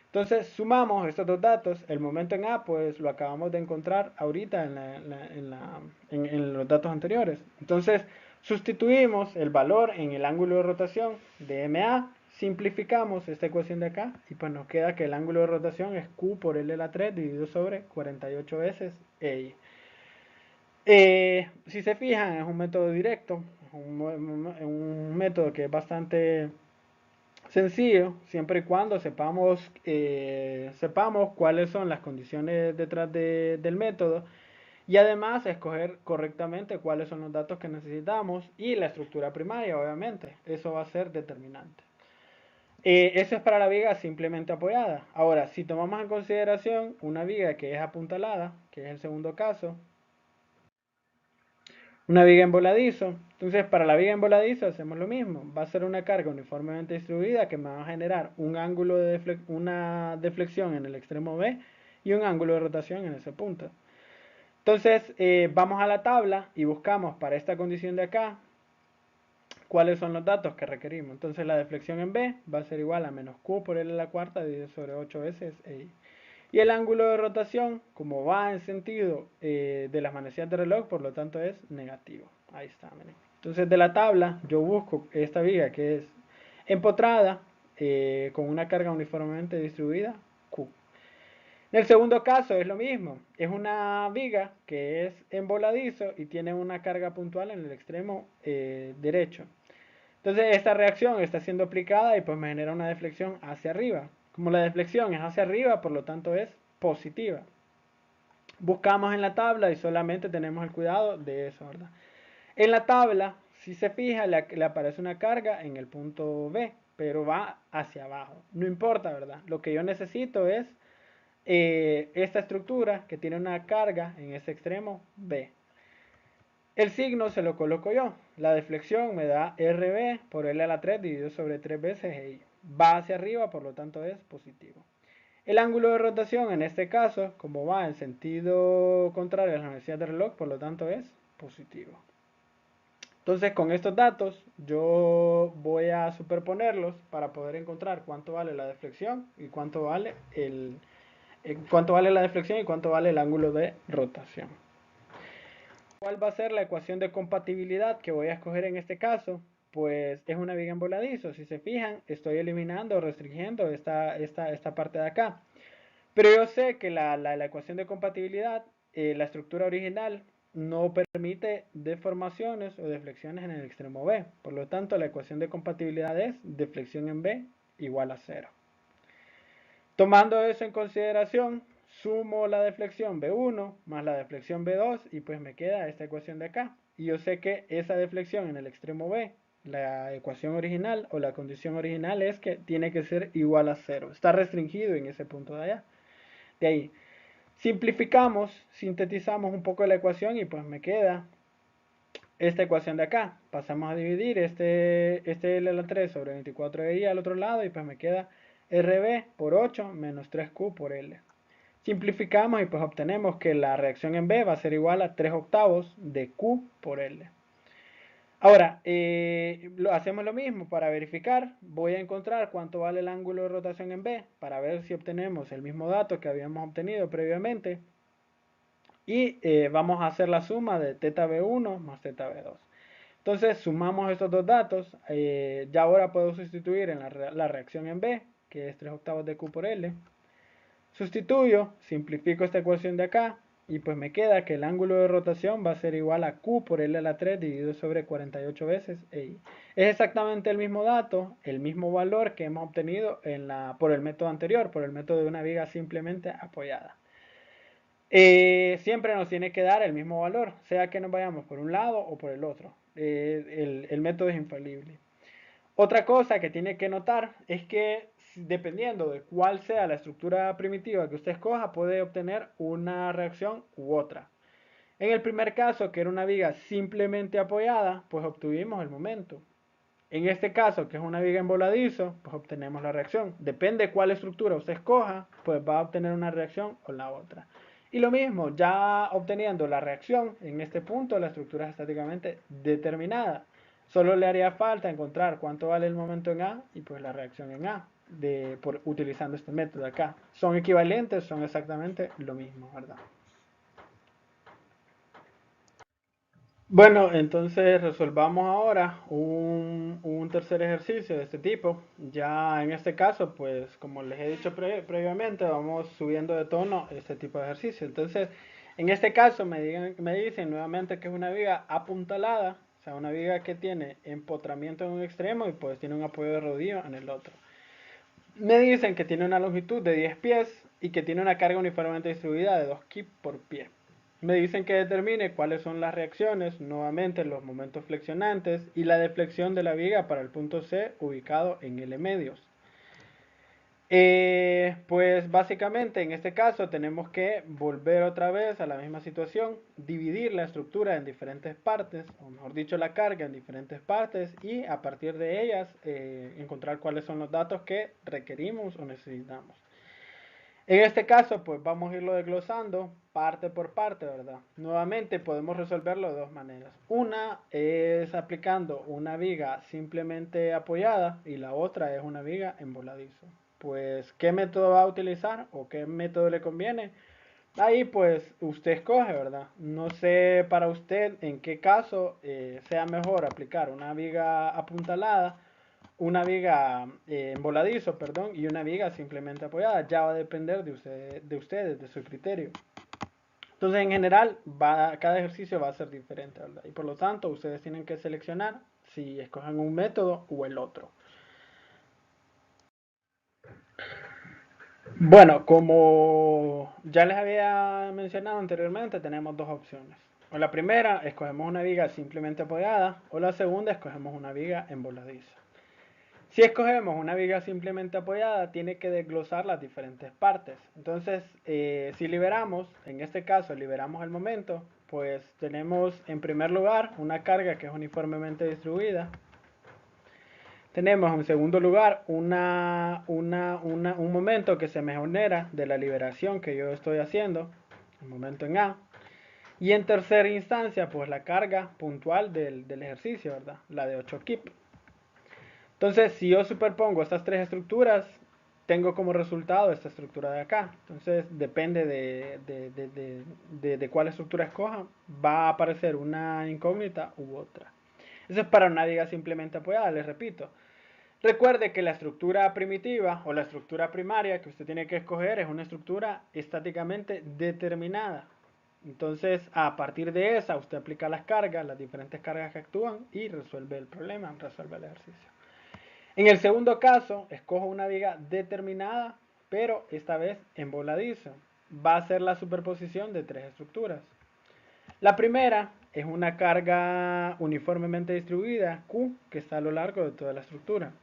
Entonces, sumamos estos dos datos. El momento en A, pues lo acabamos de encontrar ahorita en los datos anteriores. Entonces, sustituimos el valor en el ángulo de rotación de MA, simplificamos esta ecuación de acá y pues nos queda que el ángulo de rotación es Q por L a la 3 dividido sobre 48 veces EI. Si se fijan, es un método directo, un método que es bastante sencillo, siempre y cuando sepamos cuáles son las condiciones detrás del método y además escoger correctamente cuáles son los datos que necesitamos y la estructura primaria, obviamente. Eso va a ser determinante. Eso es para la viga simplemente apoyada. Ahora, si tomamos en consideración una viga que es apuntalada, que es el segundo caso, una viga en voladizo. Entonces, para la viga en voladizo hacemos lo mismo. Va a ser una carga uniformemente distribuida que me va a generar un ángulo una deflexión en el extremo B y un ángulo de rotación en ese punto. Entonces, vamos a la tabla y buscamos para esta condición de acá cuáles son los datos que requerimos. Entonces, la deflexión en B va a ser igual a menos Q por L a la cuarta dividido sobre 8 veces EI. Y el ángulo de rotación, como va en sentido de las manecillas de reloj, por lo tanto es negativo. Ahí está, miren. Entonces de la tabla yo busco esta viga que es empotrada con una carga uniformemente distribuida, Q. En el segundo caso es lo mismo. Es una viga que es en voladizo y tiene una carga puntual en el extremo derecho. Entonces esta reacción está siendo aplicada y pues me genera una deflexión hacia arriba. Como la deflexión es hacia arriba, por lo tanto es positiva. Buscamos en la tabla y solamente tenemos el cuidado de eso, ¿verdad? En la tabla, si se fija, le aparece una carga en el punto B, pero va hacia abajo. No importa, ¿verdad? Lo que yo necesito es esta estructura que tiene una carga en ese extremo B. El signo se lo coloco yo. La deflexión me da RB por L a la 3 dividido sobre 3 veces EI. Va hacia arriba, por lo tanto es positivo. El ángulo de rotación en este caso, como va en sentido contrario a la velocidad del reloj, por lo tanto es positivo. Entonces con estos datos yo voy a superponerlos para poder encontrar cuánto vale la deflexión y cuánto vale la deflexión y cuánto vale el ángulo de rotación. ¿Cuál va a ser la ecuación de compatibilidad que voy a escoger en este caso? Pues es una viga en voladizo. Si se fijan, estoy eliminando o restringiendo esta parte de acá. Pero yo sé que la ecuación de compatibilidad, la estructura original, no permite deformaciones o deflexiones en el extremo B. Por lo tanto, la ecuación de compatibilidad es deflexión en B igual a 0. Tomando eso en consideración, sumo la deflexión B1 más la deflexión B2 y pues me queda esta ecuación de acá. Y yo sé que esa deflexión en el extremo B, la ecuación original o la condición original es que tiene que ser igual a 0. Está restringido en ese punto de allá. De ahí, simplificamos, sintetizamos un poco la ecuación y pues me queda esta ecuación de acá. Pasamos a dividir este L a la 3 sobre 24i al otro lado y pues me queda RB por 8 menos 3Q por L. Simplificamos y pues obtenemos que la reacción en B va a ser igual a 3 octavos de Q por L. Ahora, hacemos lo mismo para verificar. Voy a encontrar cuánto vale el ángulo de rotación en B para ver si obtenemos el mismo dato que habíamos obtenido previamente. Y vamos a hacer la suma de teta B1 más teta B2. Entonces sumamos estos dos datos. Ya ahora puedo sustituir en la reacción en B, que es 3 octavos de Q por L. Sustituyo, simplifico esta ecuación de acá y pues me queda que el ángulo de rotación va a ser igual a Q por L a la 3 dividido sobre 48 veces EI. Es exactamente el mismo dato, el mismo valor que hemos obtenido por el método anterior, por el método de una viga simplemente apoyada. Siempre nos tiene que dar el mismo valor, sea que nos vayamos por un lado o por el otro. El método es infalible. Otra cosa que tiene que notar es que dependiendo de cuál sea la estructura primitiva que usted escoja, puede obtener una reacción u otra. En el primer caso, que era una viga simplemente apoyada, pues obtuvimos el momento. En este caso, que es una viga en voladizo, pues obtenemos la reacción. Depende de cuál estructura usted escoja, pues va a obtener una reacción o la otra. Y lo mismo, ya obteniendo la reacción, en este punto la estructura es estáticamente determinada. Solo le haría falta encontrar cuánto vale el momento en A y pues la reacción en A, utilizando este método acá. Son equivalentes, son exactamente lo mismo, ¿verdad? Bueno, entonces resolvamos ahora un tercer ejercicio de este tipo. Ya en este caso, pues como les he dicho previamente, vamos subiendo de tono este tipo de ejercicio. Entonces, en este caso me dicen nuevamente que es una viga apuntalada, o sea, una viga que tiene empotramiento en un extremo y pues tiene un apoyo de rodillo en el otro. Me dicen que tiene una longitud de 10 pies y que tiene una carga uniformemente distribuida de 2 kip por pie. Me dicen que determine cuáles son las reacciones, nuevamente los momentos flexionantes y la deflexión de la viga para el punto C ubicado en L medios. Pues básicamente en este caso tenemos que volver otra vez a la misma situación, dividir la estructura en diferentes partes, o mejor dicho la carga en diferentes partes y a partir de ellas encontrar cuáles son los datos que requerimos o necesitamos. En este caso pues vamos a irlo desglosando parte por parte, ¿verdad? Nuevamente podemos resolverlo de dos maneras. Una es aplicando una viga simplemente apoyada y la otra es una viga en voladizo. Pues, ¿qué método va a utilizar o qué método le conviene? Ahí pues usted escoge, ¿verdad? No sé para usted en qué caso sea mejor aplicar una viga apuntalada, una viga en voladizo, perdón, y una viga simplemente apoyada. Ya va a depender de ustedes, de su criterio. Entonces, en general, cada ejercicio va a ser diferente, ¿verdad? Y por lo tanto, ustedes tienen que seleccionar si escogen un método o el otro. Bueno, como ya les había mencionado anteriormente, tenemos dos opciones. O la primera, escogemos una viga simplemente apoyada, o la segunda, escogemos una viga en voladizo. Si escogemos una viga simplemente apoyada, tiene que desglosar las diferentes partes. Entonces, si liberamos, en este caso liberamos el momento, pues tenemos en primer lugar una carga que es uniformemente distribuida. Tenemos en segundo lugar un momento que se me genera de la liberación que yo estoy haciendo, el momento en A. Y en tercera instancia, pues la carga puntual del ejercicio, ¿verdad? La de 8 kip. Entonces, si yo superpongo estas tres estructuras, tengo como resultado esta estructura de acá. Entonces, depende de cuál estructura escoja, va a aparecer una incógnita u otra. Eso es para una viga simplemente apoyada, les repito. Recuerde que la estructura primitiva o la estructura primaria que usted tiene que escoger es una estructura estáticamente determinada. Entonces, a partir de esa, usted aplica las cargas, las diferentes cargas que actúan y resuelve el problema, resuelve el ejercicio. En el segundo caso, escojo una viga determinada, pero esta vez en voladizo. Va a ser la superposición de tres estructuras. La primera es una carga uniformemente distribuida, Q, que está a lo largo de toda la estructura.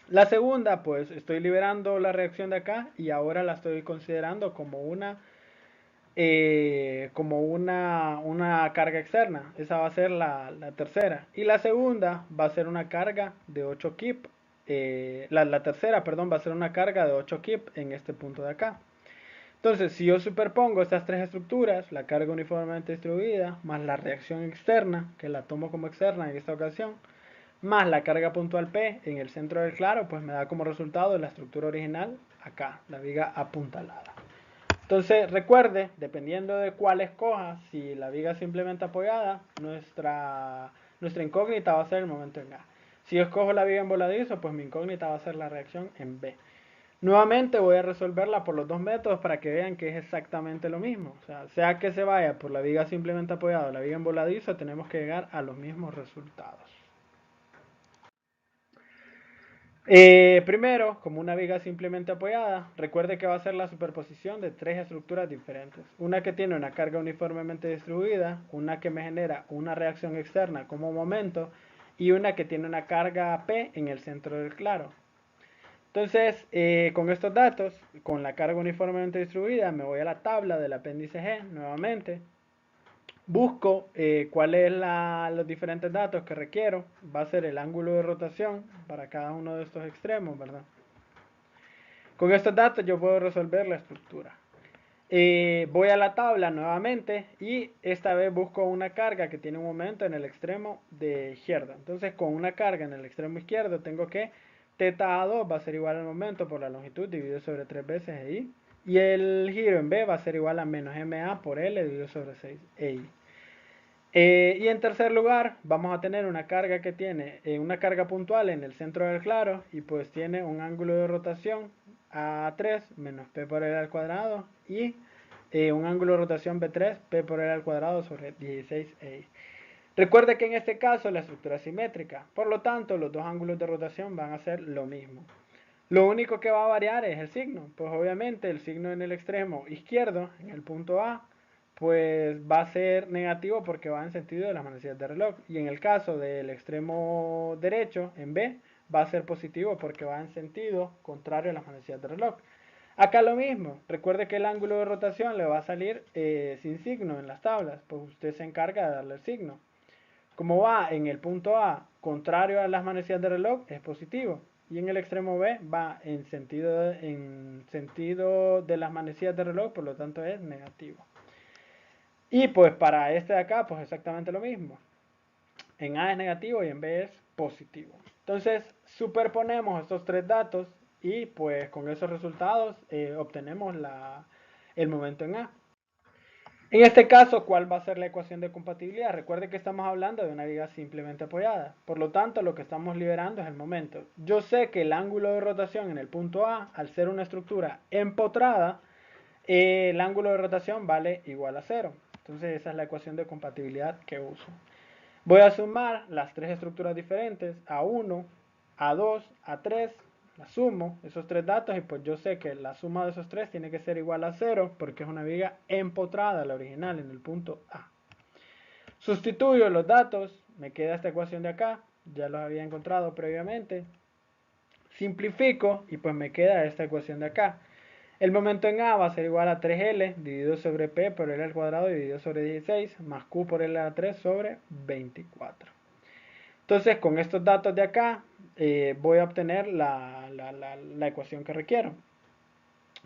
La segunda, pues estoy liberando la reacción de acá y ahora la estoy considerando como una carga externa. Esa va a ser la tercera. Y la segunda va a ser una carga de 8 kip. La tercera, perdón, va a ser una carga de 8 kip en este punto de acá. Entonces, si yo superpongo estas tres estructuras, la carga uniformemente distribuida, más la reacción externa, que la tomo como externa en esta ocasión, más la carga puntual P en el centro del claro, pues me da como resultado la estructura original acá, la viga apuntalada. Entonces recuerde, dependiendo de cuál escoja, si la viga simplemente apoyada, nuestra incógnita va a ser el momento en A. Si yo escojo la viga en voladizo, pues mi incógnita va a ser la reacción en B. Nuevamente voy a resolverla por los dos métodos para que vean que es exactamente lo mismo. O sea que se vaya por la viga simplemente apoyada o la viga en voladizo, tenemos que llegar a los mismos resultados. Primero, como una viga simplemente apoyada, recuerde que va a ser la superposición de tres estructuras diferentes. Una que tiene una carga uniformemente distribuida, una que me genera una reacción externa como momento y una que tiene una carga P en el centro del claro. Entonces, con estos datos, con la carga uniformemente distribuida, me voy a la tabla del apéndice G nuevamente. Busco cuáles son los diferentes datos que requiero. Va a ser el ángulo de rotación para cada uno de estos extremos, ¿verdad? Con estos datos yo puedo resolver la estructura. Voy a la tabla nuevamente y esta vez busco una carga que tiene un momento en el extremo de izquierda. Entonces con una carga en el extremo izquierdo tengo que teta A2 va a ser igual al momento por la longitud dividido sobre 3 veces EI. Y el giro en B va a ser igual a menos MA por L dividido sobre 6 EI. Y en tercer lugar, vamos a tener una carga que tiene una carga puntual en el centro del claro y pues tiene un ángulo de rotación A3 menos P por L al cuadrado y un ángulo de rotación B3 P por L al cuadrado sobre 16E. Recuerde que en este caso la estructura es simétrica, por lo tanto los dos ángulos de rotación van a ser lo mismo. Lo único que va a variar es el signo, pues obviamente el signo en el extremo izquierdo, en el punto A, pues va a ser negativo porque va en sentido de las manecillas de reloj. Y en el caso del extremo derecho, en B, va a ser positivo porque va en sentido contrario a las manecillas de reloj. Acá lo mismo, recuerde que el ángulo de rotación le va a salir sin signo en las tablas, pues usted se encarga de darle el signo. Como va en el punto A contrario a las manecillas de reloj, es positivo. Y en el extremo B va en sentido de las manecillas de reloj, por lo tanto es negativo. Y pues para este de acá, pues exactamente lo mismo. En A es negativo y en B es positivo. Entonces superponemos estos tres datos y pues con esos resultados obtenemos el momento en A. En este caso, ¿cuál va a ser la ecuación de compatibilidad? Recuerde que estamos hablando de una viga simplemente apoyada. Por lo tanto, lo que estamos liberando es el momento. Yo sé que el ángulo de rotación en el punto A, al ser una estructura empotrada, el ángulo de rotación vale igual a 0. Entonces esa es la ecuación de compatibilidad que uso. Voy a sumar las tres estructuras diferentes, A1, A2, A3, la sumo, esos tres datos, y pues yo sé que la suma de esos tres tiene que ser igual a 0 porque es una viga empotrada, la original, en el punto A. Sustituyo los datos, me queda esta ecuación de acá, ya los había encontrado previamente. Simplifico y pues me queda esta ecuación de acá. El momento en A va a ser igual a 3L dividido sobre P por L al cuadrado dividido sobre 16 más Q por L a 3 sobre 24. Entonces con estos datos de acá voy a obtener la ecuación que requiero.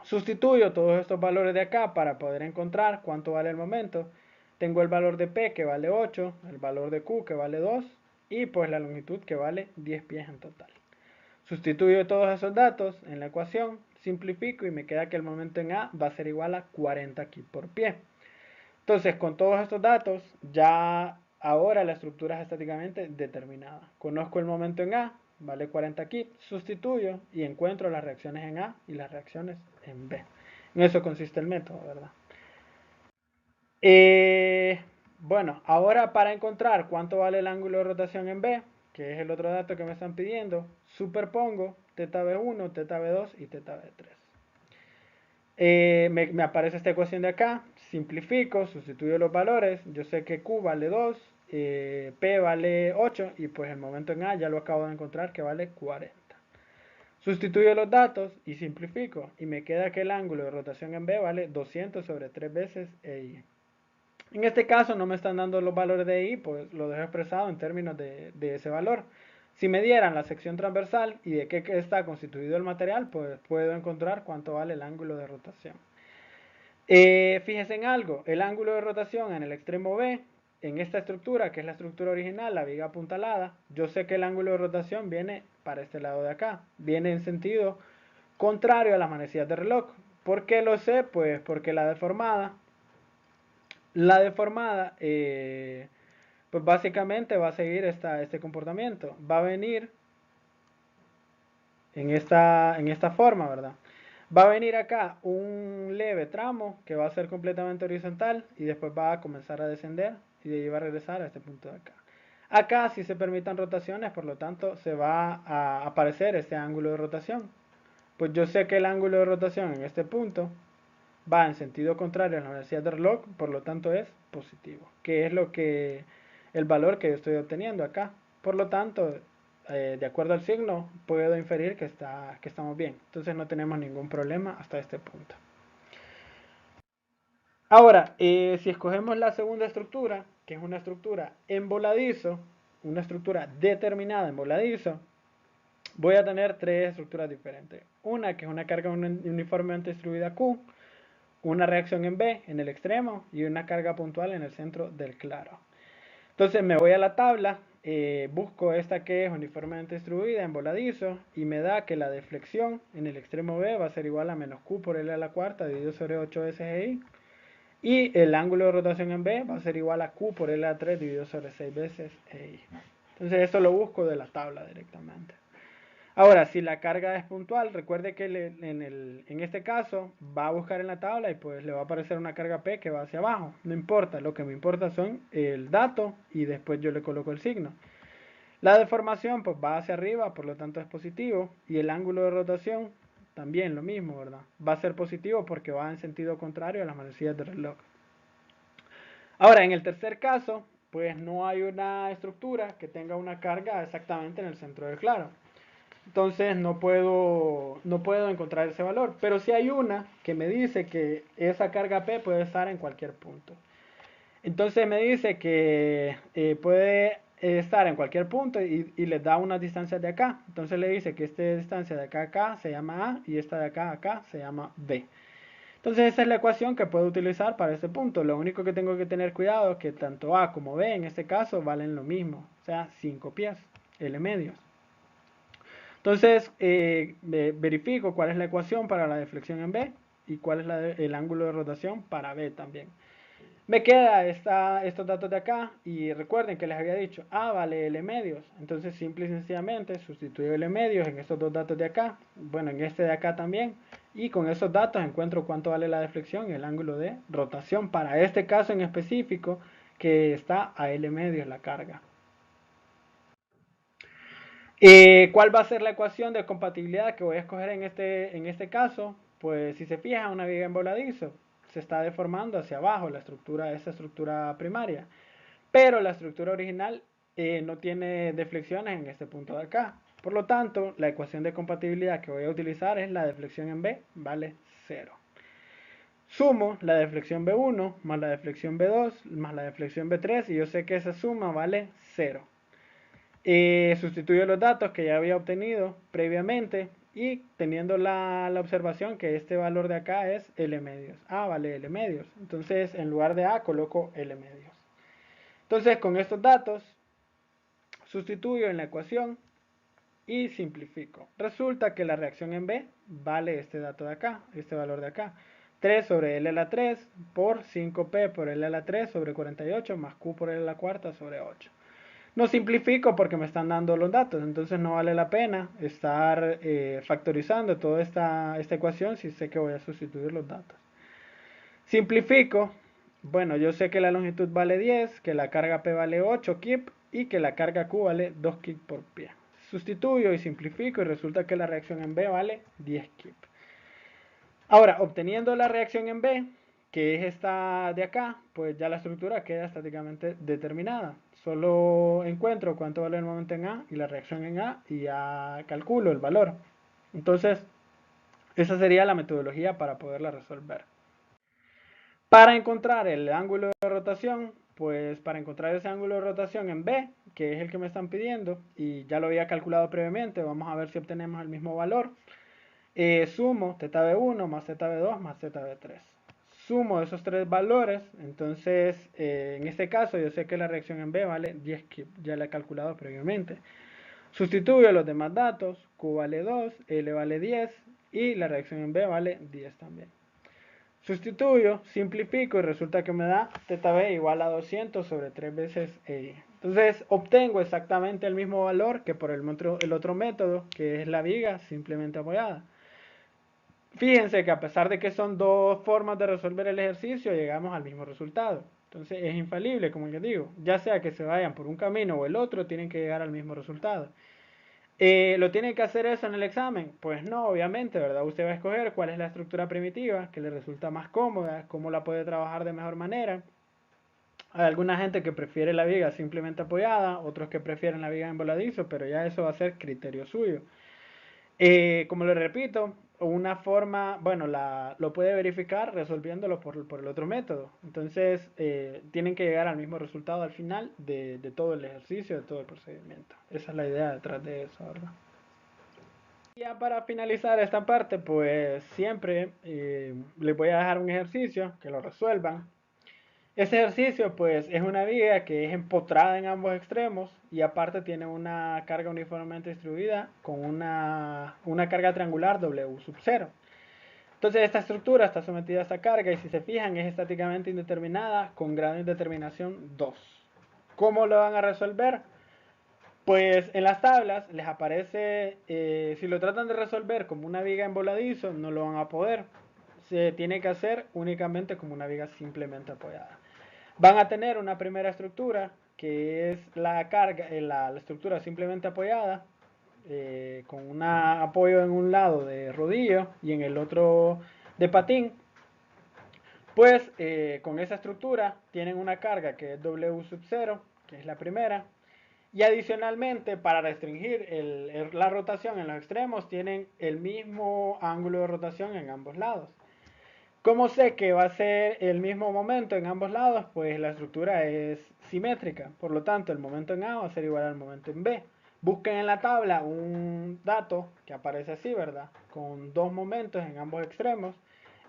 Sustituyo todos estos valores de acá para poder encontrar cuánto vale el momento. Tengo el valor de P que vale 8, el valor de Q que vale 2 y pues la longitud que vale 10 pies en total. Sustituyo todos esos datos en la ecuación, simplifico y me queda que el momento en A va a ser igual a 40 kg por pie. Entonces, con todos estos datos, ya ahora la estructura es estáticamente determinada. Conozco el momento en A, vale 40 kg, sustituyo y encuentro las reacciones en A y las reacciones en B. En eso consiste el método, ¿verdad? Eh, bueno, ahora para encontrar cuánto vale el ángulo de rotación en B, que es el otro dato que me están pidiendo, superpongo teta B1, teta B2 y teta B3. Me aparece esta ecuación de acá, simplifico, sustituyo los valores, yo sé que Q vale 2, P vale 8 y pues el momento en A ya lo acabo de encontrar que vale 40. Sustituyo los datos y simplifico y me queda que el ángulo de rotación en B vale 200 sobre 3 veces EI. En este caso no me están dando los valores de I, pues lo dejo expresado en términos de ese valor. Si me dieran la sección transversal y de qué está constituido el material, pues puedo encontrar cuánto vale el ángulo de rotación. Fíjense en algo, el ángulo de rotación en el extremo B, en esta estructura, que es la estructura original, la viga apuntalada, yo sé que el ángulo de rotación viene para este lado de acá, viene en sentido contrario a las manecillas de reloj. ¿Por qué lo sé? Pues porque la deformada, pues básicamente va a seguir este comportamiento, va a venir en esta forma, ¿verdad? Va a venir acá un leve tramo que va a ser completamente horizontal y después va a comenzar a descender y de ahí va a regresar a este punto de acá. Acá si se permitan rotaciones, por lo tanto se va a aparecer este ángulo de rotación. Pues yo sé que el ángulo de rotación en este punto va en sentido contrario a la velocidad del reloj, por lo tanto es positivo, que es el valor que yo estoy obteniendo acá. Por lo tanto, de acuerdo al signo, puedo inferir que estamos bien. Entonces no tenemos ningún problema hasta este punto. Ahora, si escogemos la segunda estructura, que es una estructura en voladizo, una estructura determinada en voladizo, voy a tener tres estructuras diferentes. Una que es una carga uniformemente distribuida Q, una reacción en B en el extremo y una carga puntual en el centro del claro. Entonces me voy a la tabla, busco esta que es uniformemente distribuida en voladizo y me da que la deflexión en el extremo B va a ser igual a menos Q por L a la cuarta dividido sobre 8 veces I y el ángulo de rotación en B va a ser igual a Q por L a 3 dividido sobre 6 veces I. Entonces esto lo busco de la tabla directamente. Ahora, si la carga es puntual, recuerde que en este caso va a buscar en la tabla y pues le va a aparecer una carga P que va hacia abajo. No importa, lo que me importa son el dato y después yo le coloco el signo. La deformación pues va hacia arriba, por lo tanto es positivo. Y el ángulo de rotación también lo mismo, ¿verdad? Va a ser positivo porque va en sentido contrario a las manecillas del reloj. Ahora, en el tercer caso, pues no hay una estructura que tenga una carga exactamente en el centro del claro. Entonces no puedo encontrar ese valor. Pero sí hay una que me dice que esa carga P puede estar en cualquier punto. Entonces me dice que puede estar en cualquier punto y le da unas distancias de acá. Entonces le dice que esta distancia de acá a acá se llama A y esta de acá a acá se llama B. Entonces esa es la ecuación que puedo utilizar para este punto. Lo único que tengo que tener cuidado es que tanto A como B en este caso valen lo mismo. O sea, 5 pies, L medios. Entonces, verifico cuál es la ecuación para la deflexión en B y cuál es el ángulo de rotación para B también. Me queda estos datos de acá y recuerden que les había dicho A vale L medios. Entonces, simple y sencillamente sustituyo L medios en estos dos datos de acá, bueno, en este de acá también. Y con esos datos encuentro cuánto vale la deflexión y el ángulo de rotación para este caso en específico que está a L medios la carga. ¿Cuál va a ser la ecuación de compatibilidad que voy a escoger en este caso? Pues si se fijan, una viga en voladizo se está deformando hacia abajo esa estructura primaria. Pero la estructura original no tiene deflexiones en este punto de acá. Por lo tanto, la ecuación de compatibilidad que voy a utilizar es la deflexión en B, vale 0. Sumo la deflexión B1 más la deflexión B2 más la deflexión B3 y yo sé que esa suma vale 0. Sustituyo los datos que ya había obtenido previamente y teniendo la observación que este valor de acá es L medios. A vale L medios. Entonces en lugar de A coloco L medios. Entonces con estos datos sustituyo en la ecuación y simplifico. Resulta que la reacción en B vale este dato de acá, este valor de acá. 3 sobre L a la 3 por 5P por L a la 3 sobre 48 más Q por L a la cuarta sobre 8. No simplifico porque me están dando los datos, entonces no vale la pena estar factorizando toda esta ecuación si sé que voy a sustituir los datos. Simplifico, bueno, yo sé que la longitud vale 10, que la carga P vale 8 kip y que la carga Q vale 2 kip por pie. Sustituyo y simplifico y resulta que la reacción en B vale 10 kip. Ahora, obteniendo la reacción en B, que es esta de acá, pues ya la estructura queda estáticamente determinada. Solo encuentro cuánto vale el momento en A y la reacción en A y ya calculo el valor. Entonces, esa sería la metodología para poderla resolver. Para encontrar el ángulo de rotación, pues para encontrar ese ángulo de rotación en B, que es el que me están pidiendo, y ya lo había calculado previamente, vamos a ver si obtenemos el mismo valor. Sumo θ B1 más θ B2 más θ B3. Sumo esos tres valores, entonces en este caso yo sé que la reacción en B vale 10 kip, ya la he calculado previamente. Sustituyo los demás datos, Q vale 2, L vale 10 y la reacción en B vale 10 también. Sustituyo, simplifico y resulta que me da θB igual a 200 sobre 3 veces E. Entonces obtengo exactamente el mismo valor que por el otro método, que es la viga simplemente apoyada. Fíjense que a pesar de que son dos formas de resolver el ejercicio, llegamos al mismo resultado. Entonces es infalible, como les digo. Ya sea que se vayan por un camino o el otro, tienen que llegar al mismo resultado. ¿Lo tienen que hacer eso en el examen? Pues no, obviamente, ¿verdad? Usted va a escoger cuál es la estructura primitiva que le resulta más cómoda, cómo la puede trabajar de mejor manera. Hay alguna gente que prefiere la viga simplemente apoyada, otros que prefieren la viga en voladizo, pero ya eso va a ser criterio suyo. Como le repito, una forma, bueno, lo puede verificar resolviéndolo por el otro método. Entonces, tienen que llegar al mismo resultado al final de todo el ejercicio, de todo el procedimiento. Esa es la idea detrás de eso, ¿verdad? Ya para finalizar esta parte, pues siempre les voy a dejar un ejercicio que lo resuelvan. Este ejercicio pues es una viga que es empotrada en ambos extremos y aparte tiene una carga uniformemente distribuida con una carga triangular W sub 0. Entonces esta estructura está sometida a esta carga y si se fijan es estáticamente indeterminada con grado de indeterminación 2. ¿Cómo lo van a resolver? Pues en las tablas les aparece, si lo tratan de resolver como una viga en voladizo, no lo van a poder. Se tiene que hacer únicamente como una viga simplemente apoyada. Van a tener una primera estructura que es la carga, la estructura simplemente apoyada, con un apoyo en un lado de rodillo y en el otro de patín. Pues con esa estructura tienen una carga que es W sub 0, que es la primera, y adicionalmente, para restringir la rotación en los extremos, tienen el mismo ángulo de rotación en ambos lados. ¿Cómo sé que va a ser el mismo momento en ambos lados? Pues la estructura es simétrica, por lo tanto el momento en A va a ser igual al momento en B. Busquen en la tabla un dato que aparece así, ¿verdad? Con dos momentos en ambos extremos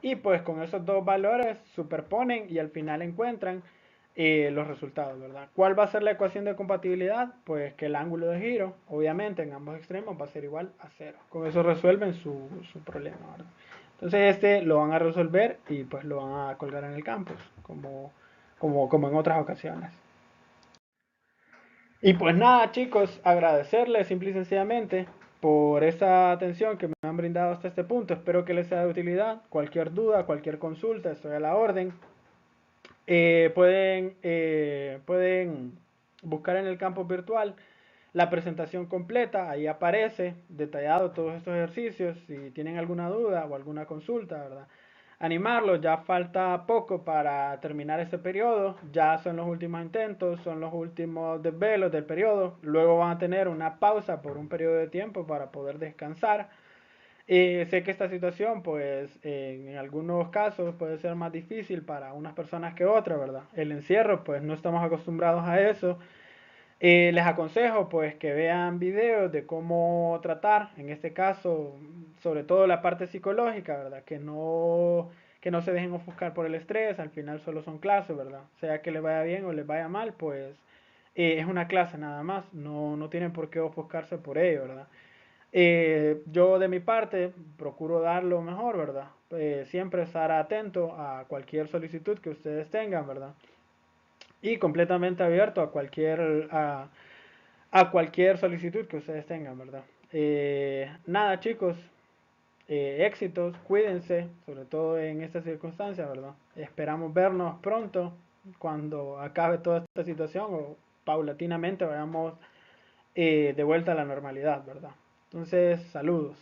y pues con esos dos valores superponen y al final encuentran los resultados, ¿verdad? ¿Cuál va a ser la ecuación de compatibilidad? Pues que el ángulo de giro, obviamente en ambos extremos va a ser igual a 0. Con eso resuelven su problema, ¿verdad? Entonces este lo van a resolver y pues lo van a colgar en el campus, como en otras ocasiones. Y pues nada chicos, agradecerles simple y sencillamente por esa atención que me han brindado hasta este punto. Espero que les sea de utilidad. Cualquier duda, cualquier consulta, estoy a la orden. Pueden buscar en el campus virtual la presentación completa, ahí aparece detallado todos estos ejercicios, si tienen alguna duda o alguna consulta, ¿verdad? Animarlos, ya falta poco para terminar este periodo, ya son los últimos intentos, son los últimos desvelos del periodo, luego van a tener una pausa por un periodo de tiempo para poder descansar. Sé que esta situación, pues, en algunos casos puede ser más difícil para unas personas que otras, ¿verdad? El encierro, pues, no estamos acostumbrados a eso. Les aconsejo pues que vean videos de cómo tratar, en este caso, sobre todo la parte psicológica, ¿verdad? Que no se dejen ofuscar por el estrés, al final solo son clases, ¿verdad? Sea que les vaya bien o les vaya mal, pues es una clase nada más, no tienen por qué ofuscarse por ello, ¿verdad? Yo de mi parte procuro dar lo mejor, ¿verdad? Siempre estar atento a cualquier solicitud que ustedes tengan, ¿verdad? Y completamente abierto a cualquier solicitud que ustedes tengan, ¿verdad? Nada, chicos, éxitos, cuídense, sobre todo en esta circunstancia, ¿verdad? Esperamos vernos pronto cuando acabe toda esta situación o paulatinamente vayamos de vuelta a la normalidad, ¿verdad? Entonces, saludos.